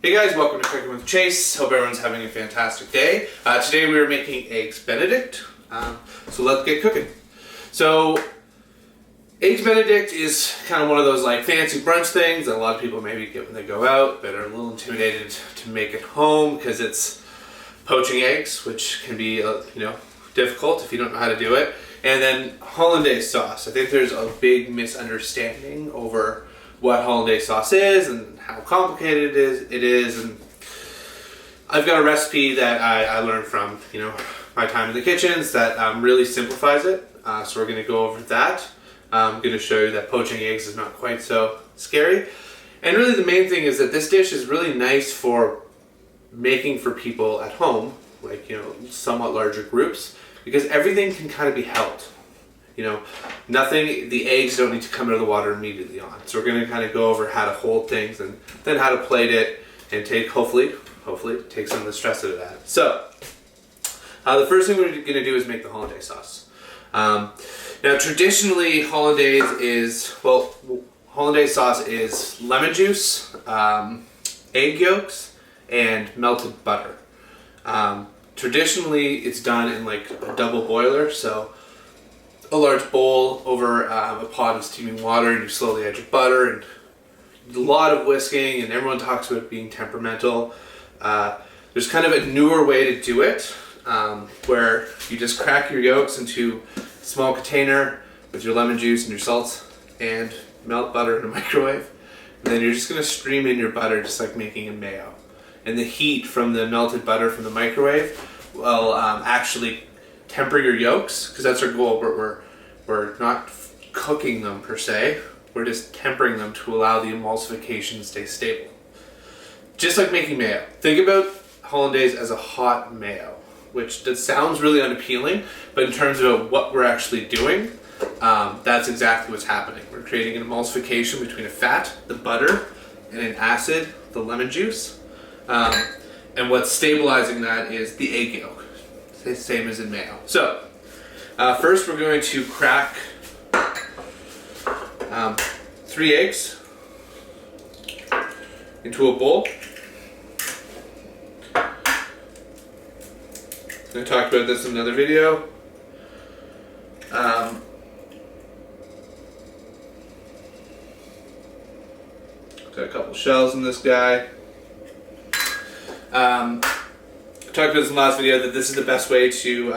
Hey guys, welcome to Cooking with Chase. Hope everyone's having a fantastic day. Today we are making Eggs Benedict, so let's get cooking. So, Eggs Benedict is kind of one of those like fancy brunch things that a lot of people maybe get when they go out, but are a little intimidated to make at home because it's poaching eggs, which can be difficult if you don't know how to do it. And then Hollandaise sauce. I think there's a big misunderstanding over what Hollandaise sauce is and how complicated it is. And I've got a recipe that I learned from my time in the kitchens that really simplifies it. So we're going to go over that. I'm going to show you that poaching eggs is not quite so scary. And really the main thing is that this dish is really nice for making for people at home, like somewhat larger groups, because everything can kind of be held. The eggs don't need to come out of the water immediately on. So we're going to kind of go over how to hold things and then how to plate it and take, hopefully, take some of the stress out of that. So, the first thing we're going to do is make the Hollandaise sauce. Now, traditionally, Hollandaise sauce is lemon juice, egg yolks, and melted butter. Traditionally, it's done in like a double boiler, so a large bowl over a pot of steaming water, and you slowly add your butter and a lot of whisking, and everyone talks about it being temperamental. There's kind of a newer way to do it, where you just crack your yolks into a small container with your lemon juice and your salts and melt butter in a microwave. And then you're just going to stream in your butter just like making a mayo. And the heat from the melted butter from the microwave will actually temper your yolks, because that's our goal. We're not cooking them per se, we're just tempering them to allow the emulsification to stay stable. Just like making mayo. Think about Hollandaise as a hot mayo, which sounds really unappealing, but in terms of what we're actually doing, that's exactly what's happening. We're creating an emulsification between a fat, the butter, and an acid, the lemon juice. And what's stabilizing that is the egg yolk. Same as in mayo. So, first we're going to crack 3 eggs into a bowl. I talked about this in another video. Got a couple shells in this guy. I talked about this in the last video that this is the best way to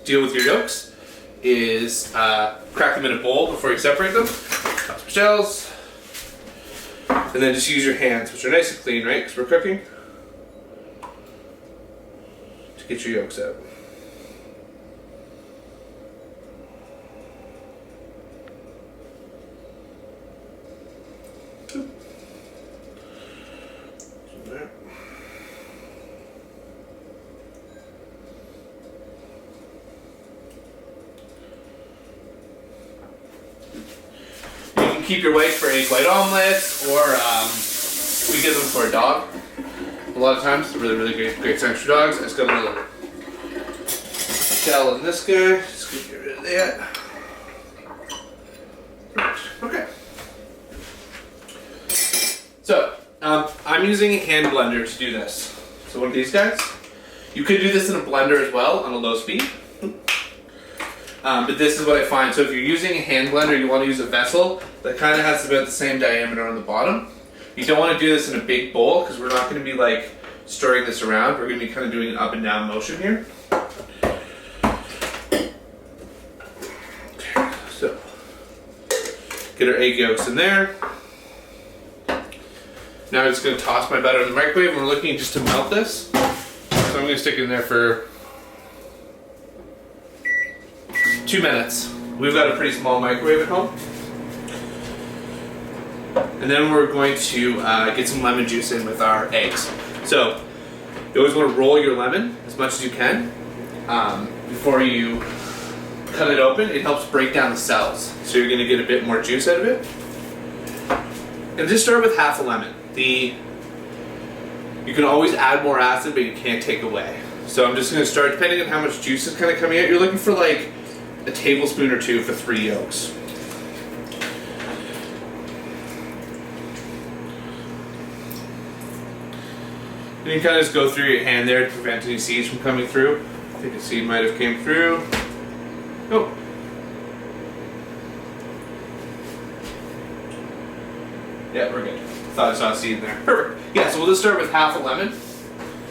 deal with your yolks, is crack them in a bowl before you separate them, toss some shells, and then just use your hands, which are nice and clean, right, because we're cooking, to get your yolks out. Keep your whites for egg white omelets, or we give them for a dog. A lot of times, really, really great snacks for dogs. I just got a little shell in this guy. Just gonna get rid of that. Right. Okay. So I'm using a hand blender to do this. So one of these guys. You could do this in a blender as well on a low speed. But this is what I find. So if you're using a hand blender, you want to use a vessel that kind of has about the same diameter on the bottom. You don't want to do this in a big bowl, because we're not going to be like stirring this around. We're going to be kind of doing an up and down motion here. Okay, so get our egg yolks in there. Now I'm just going to toss my butter in the microwave, and we're looking just to melt this. So I'm going to stick it in there for 2 minutes. We've got a pretty small microwave at home. And then we're going to get some lemon juice in with our eggs. So you always want to roll your lemon as much as you can before you cut it open. It helps break down the cells, so you're going to get a bit more juice out of it. And just start with half a lemon. You can always add more acid, but you can't take away. So I'm just going to start, depending on how much juice is kind of coming out. You're looking for like a tablespoon or 2 for 3 yolks. And you kind of just go through your hand there to prevent any seeds from coming through. I think a seed might have came through. Oh. Yeah, we're good. Thought I saw a seed in there. Perfect. Yeah, so we'll just start with half a lemon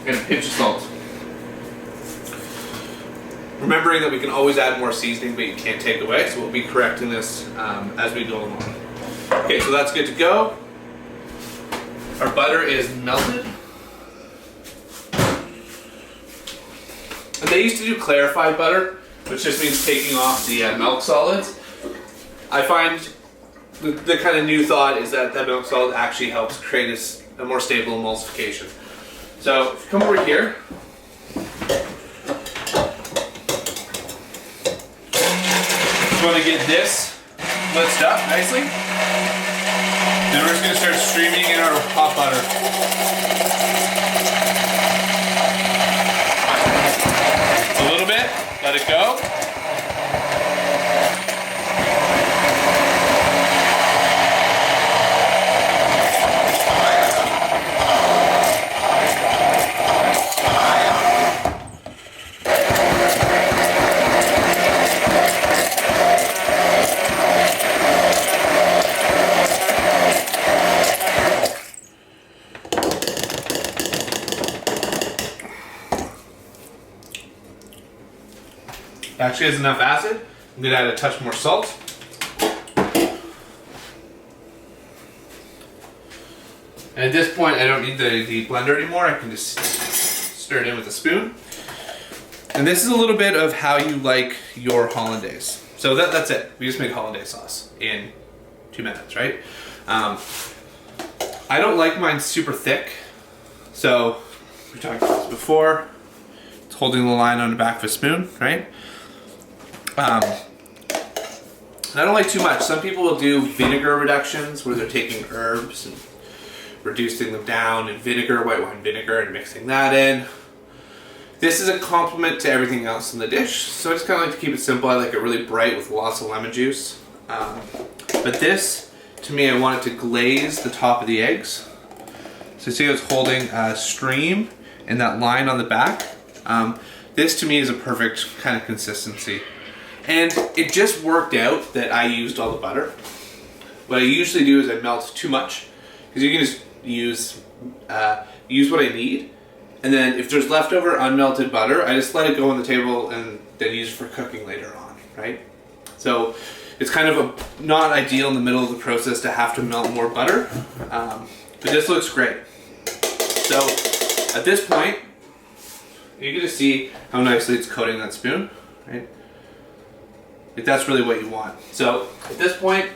and a pinch of salt. Remembering that we can always add more seasoning, but you can't take away, so we'll be correcting this as we go along. Okay, so that's good to go. Our butter is melted. And they used to do clarified butter, which just means taking off the milk solids. I find the kind of new thought is that milk solid actually helps create a more stable emulsification. So if you come over here, you want to get this blitzed up nicely. Then we're just going to start streaming in our hot butter. A little bit, let it go. Actually has enough acid. I'm going to add a touch more salt. And at this point I don't need the blender anymore. I can just stir it in with a spoon. And this is a little bit of how you like your hollandaise. So that's it. We just made hollandaise sauce in 2 minutes, right? I don't like mine super thick. So we talked about this before. It's holding the line on the back of a spoon, right? I don't like too much. Some people will do vinegar reductions where they're taking herbs and reducing them down in vinegar, white wine vinegar, and mixing that in. This is a complement to everything else in the dish, so I just kind of like to keep it simple. I like it really bright with lots of lemon juice. But this, to me, I want it to glaze the top of the eggs. So you see how it's holding a stream and that line on the back? This to me is a perfect kind of consistency. And it just worked out that I used all the butter. What I usually do is I melt too much, because you can just use what I need, and then if there's leftover unmelted butter, I just let it go on the table and then use it for cooking later on, right? So it's kind of not ideal in the middle of the process to have to melt more butter, but this looks great. So at this point, you can just see how nicely it's coating that spoon, right? If that's really what you want. So at this point,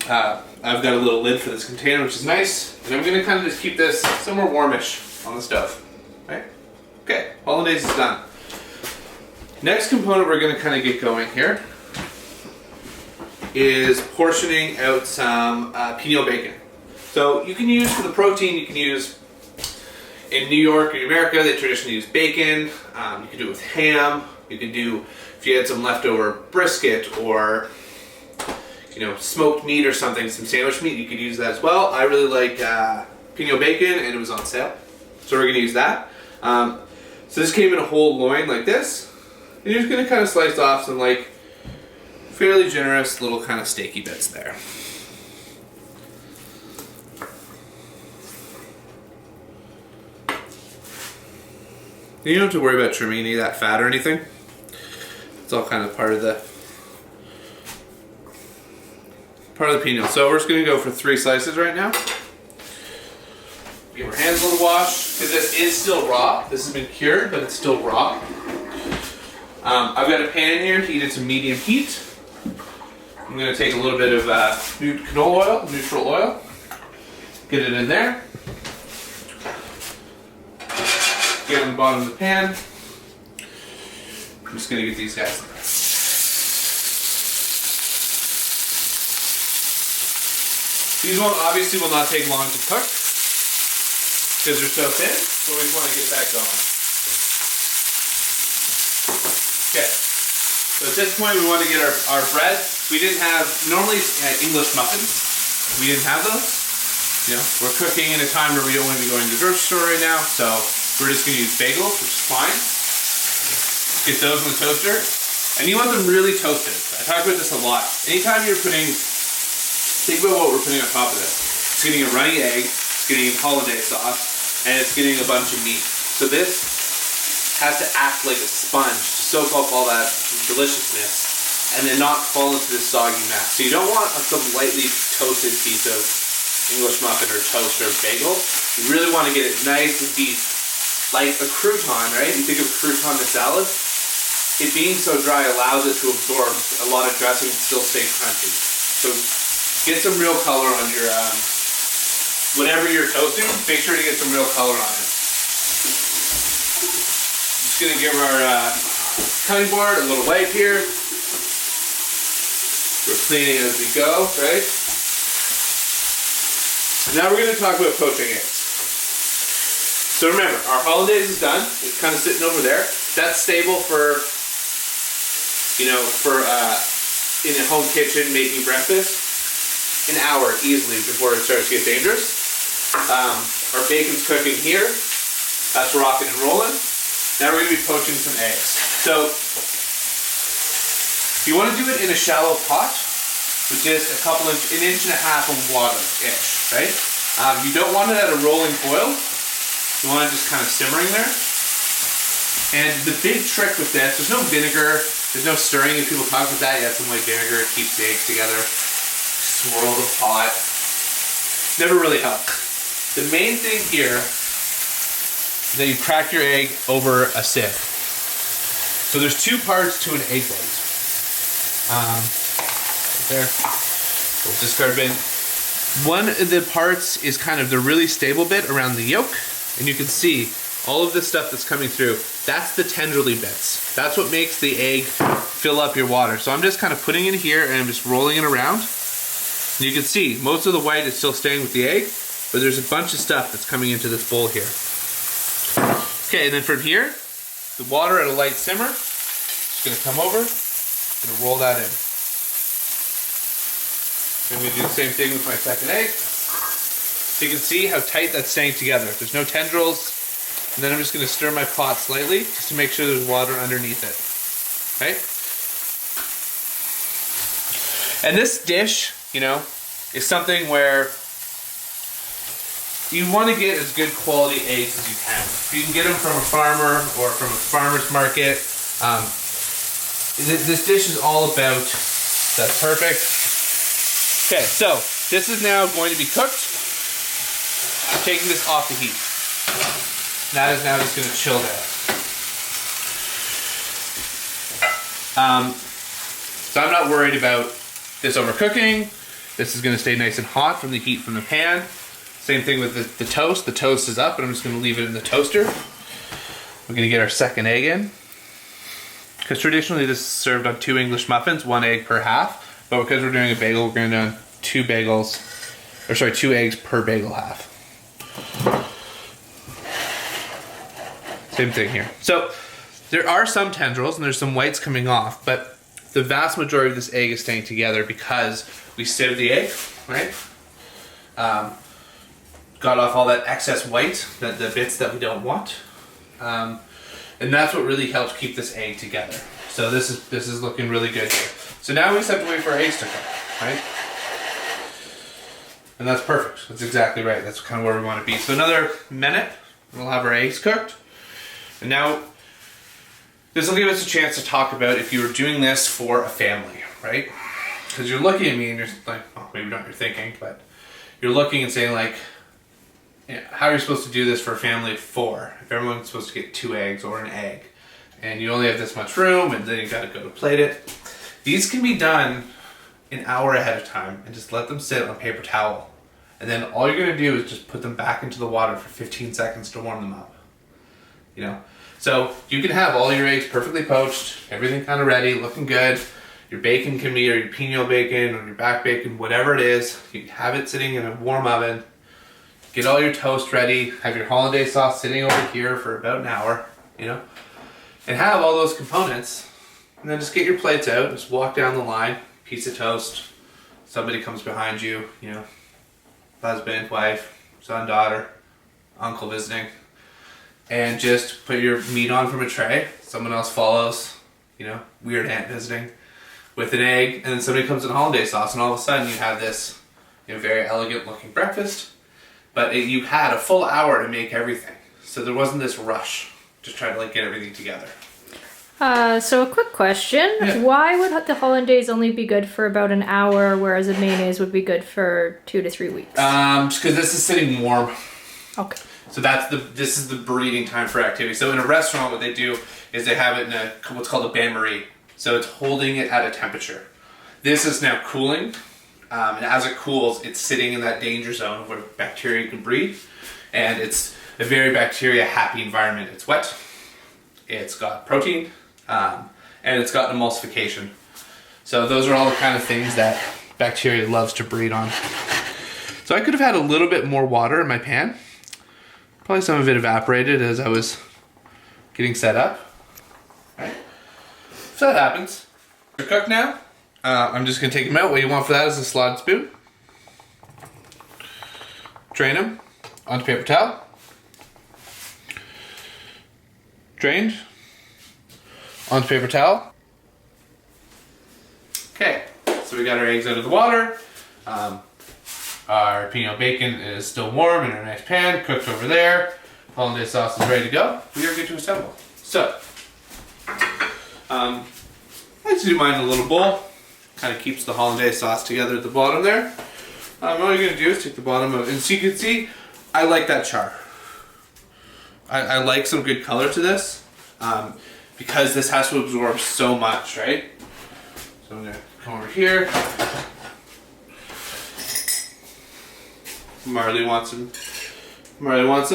I've got a little lid for this container, which is nice, and I'm going to kind of just keep this somewhere warmish on the stove, right? Okay, hollandaise is done. Next component we're going to kind of get going here is portioning out some pino bacon. So you can use, for the protein, you can use, in New York or America, they traditionally use bacon. You can do it with ham. You can do, if you had some leftover brisket or, you know, smoked meat or something, some sandwich meat, you could use that as well. I really like pino bacon, and it was on sale, so we're gonna use that. So this came in a whole loin like this, and you're just gonna kind of slice off some like fairly generous little kind of steaky bits there. You don't have to worry about trimming any of that fat or anything. It's all kind of part of the pino. So we're just going to go for 3 slices right now. Give our hands a little wash, because this is still raw. This has been cured, but it's still raw. I've got a pan here to heat at some medium heat. I'm going to take a little bit of canola oil, neutral oil, get it in there. Get on the bottom of the pan. I'm just going to get these guys in there. These obviously will not take long to cook because they're so thin, so we just want to get that going. Okay, so at this point we want to get our bread. We didn't have, normally English muffins, we didn't have those. we're cooking in a time where we don't want to be going to the grocery store right now, so we're just gonna use bagels, which is fine. Get those in the toaster. And you want them really toasted. I talk about this a lot. Anytime you're putting, think about what we're putting on top of this. It's getting a runny egg, it's getting Hollandaise sauce, and it's getting a bunch of meat. So this has to act like a sponge to soak up all that deliciousness and then not fall into this soggy mess. So you don't want some lightly toasted piece of English muffin or toast or bagel. You really want to get it nice and deep, like a crouton, right? You think of a crouton in a salad. It being so dry allows it to absorb a lot of dressing and still stay crunchy. So get some real color on your, whatever you're toasting, make sure to get some real color on it. Just gonna give our cutting board a little wipe here. We're cleaning as we go, right? Now we're gonna talk about poaching eggs. So remember, our Hollandaise is done. It's kind of sitting over there. That's stable for, in a home kitchen making breakfast, an hour easily before it starts to get dangerous. Our bacon's cooking here. That's rocking and rolling. Now we're gonna be poaching some eggs. So you want to do it in a shallow pot with just an inch and a half of water-ish, right? You don't want it at a rolling boil. You want it just kind of simmering there. And the big trick with this, there's no vinegar, there's no stirring. If people talk about that, you add some white vinegar, it keeps the eggs together. Swirl the pot. Never really helps. The main thing here is that you crack your egg over a sieve. So there's two parts to an egg white. Right there. Little discard bin. One of the parts is kind of the really stable bit around the yolk, and you can see all of this stuff that's coming through. That's the tendrily bits. That's what makes the egg fill up your water. So I'm just kind of putting it here and I'm just rolling it around. And you can see most of the white is still staying with the egg, but there's a bunch of stuff that's coming into this bowl here. Okay, and then from here, the water at a light simmer, just gonna come over, gonna roll that in. I'm gonna do the same thing with my second egg. So you can see how tight that's staying together. There's no tendrils. And then I'm just gonna stir my pot slightly just to make sure there's water underneath it. Okay? And this dish, is something where you want to get as good quality eggs as you can. If you can get them from a farmer or from a farmer's market, this dish is all about, that's perfect. Okay, so this is now going to be cooked. I'm taking this off the heat. That is now just going to chill down. So I'm not worried about this overcooking. This is going to stay nice and hot from the heat from the pan. Same thing with the toast. The toast is up, and I'm just going to leave it in the toaster. We're going to get our second egg in. Because traditionally this is served on 2 English muffins, 1 egg per half. But because we're doing a bagel, we're going to do 2 eggs per bagel half. Same thing here. So there are some tendrils and there's some whites coming off, but the vast majority of this egg is staying together because we sieved the egg, right? Got off all that excess white, the bits that we don't want. And that's what really helps keep this egg together. So this is looking really good here. So now we just have to wait for our eggs to cook, right? And that's perfect. That's exactly right. That's kind of where we want to be. So another minute, we'll have our eggs cooked. And now, this will give us a chance to talk about if you were doing this for a family, right? Because you're looking at me and you're like, well, maybe not you're thinking, but you're looking and saying like, how are you supposed to do this for a family of 4? If everyone's supposed to get 2 eggs or an egg, and you only have this much room, and then you got to go to plate it. These can be done an hour ahead of time, and just let them sit on a paper towel. And then all you're gonna do is just put them back into the water for 15 seconds to warm them up. So you can have all your eggs perfectly poached, everything kind of ready, looking good. Your bacon can be your pino bacon or your back bacon, whatever it is. You can have it sitting in a warm oven. Get all your toast ready. Have your Hollandaise sauce sitting over here for about an hour, and have all those components. And then just get your plates out. Just walk down the line, piece of toast. Somebody comes behind you, husband, wife, son, daughter, uncle visiting, and just put your meat on from a tray. Someone else follows, you know, weird aunt visiting, with an egg, and then somebody comes in hollandaise sauce, and all of a sudden you have this, you know, very elegant looking breakfast. But you had a full hour to make everything, so there wasn't this rush to try to like get everything together. So a quick question. Yeah. Why would the hollandaise only be good for about an hour, whereas a mayonnaise would be good for 2 to 3 weeks? Just because this is sitting warm. Okay. So this is the breeding time for activity. So in a restaurant, what they do is they have it in a what's called a bain-marie. So it's holding it at a temperature. This is now cooling, and as it cools, it's sitting in that danger zone where bacteria can breed, and it's a very bacteria-happy environment. It's wet, it's got protein, and it's got emulsification. So those are all the kind of things that bacteria loves to breed on. So I could have had a little bit more water in my pan. Probably some of it evaporated as I was getting set up. Right. So that happens. They're cooked now. I'm just going to take them out. What you want for that is a slotted spoon. Drain them onto paper towel. Drained onto paper towel. Okay, so we got our eggs out of the water. Our Pinot bacon is still warm in our nice pan, cooked over there. Hollandaise sauce is ready to go. We are good to assemble. So, I like to do mine in a little bowl. Kind of keeps the hollandaise sauce together at the bottom there. All you're going to do is take the bottom of, and so you can see, I like that char. I like some good color to this, because this has to absorb so much, right? So I'm going to come over here. Marley wants some,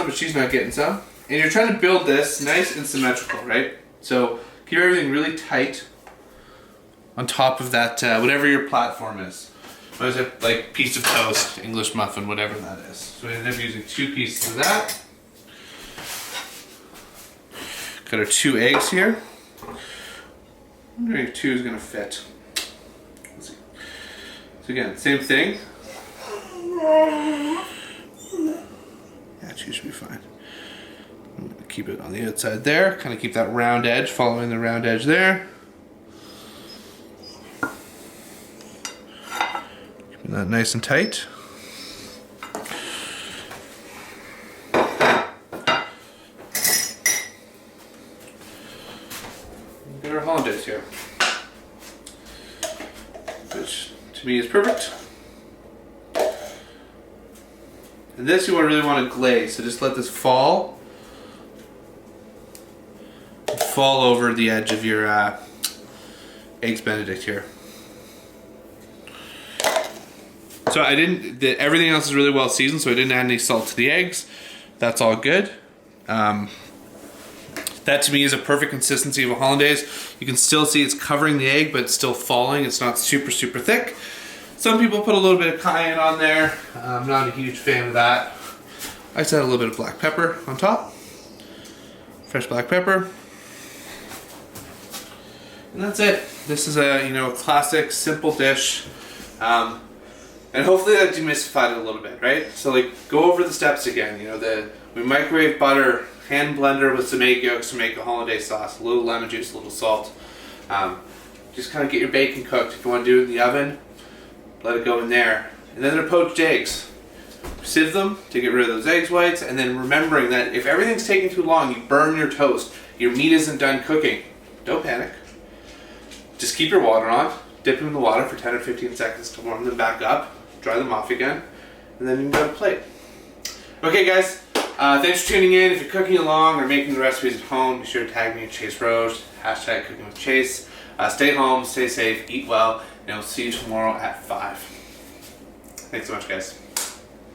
but she's not getting some. And you're trying to build this nice and symmetrical, right? So keep everything really tight on top of that, whatever your platform is. What is it? Like piece of toast, English muffin, whatever that is. So we ended up using 2 pieces of that. Got our 2 eggs here. I'm wondering if 2 is going to fit. Let's see. So again, same thing. Yeah, 2 should be fine. I'm going to keep it on the outside there. Kind of keep that round edge, following the round edge there. Keeping that nice and tight. Got our hollandaise here, which to me is perfect. And this you really want to glaze, so just let this fall over the edge of your Eggs Benedict here. So everything else is really well seasoned, so I didn't add any salt to the eggs. That's all good. That to me is a perfect consistency of a hollandaise. You can still see it's covering the egg, but it's still falling. It's not super thick. Some people put a little bit of cayenne on there. I'm not a huge fan of that. I just add a little bit of black pepper on top. Fresh black pepper. And that's it. This is a classic, simple dish. And hopefully that demystified it a little bit, right? So like, go over the steps again. We microwave butter, hand blender with some egg yolks to make a hollandaise sauce, a little lemon juice, a little salt. Just kind of get your bacon cooked. If you want to do it in the oven, let it go in there. And then they're poached eggs. Sieve them to get rid of those eggs whites, and then remembering that if everything's taking too long, you burn your toast, your meat isn't done cooking. Don't panic. Just keep your water on, dip them in the water for 10 or 15 seconds to warm them back up, dry them off again, and then you can go to plate. Okay guys, thanks for tuning in. If you're cooking along or making the recipes at home, be sure to tag me at Chase Roche, hashtag cooking with Chase. Stay home, stay safe, eat well, and I'll see you tomorrow at 5. Thanks so much, guys.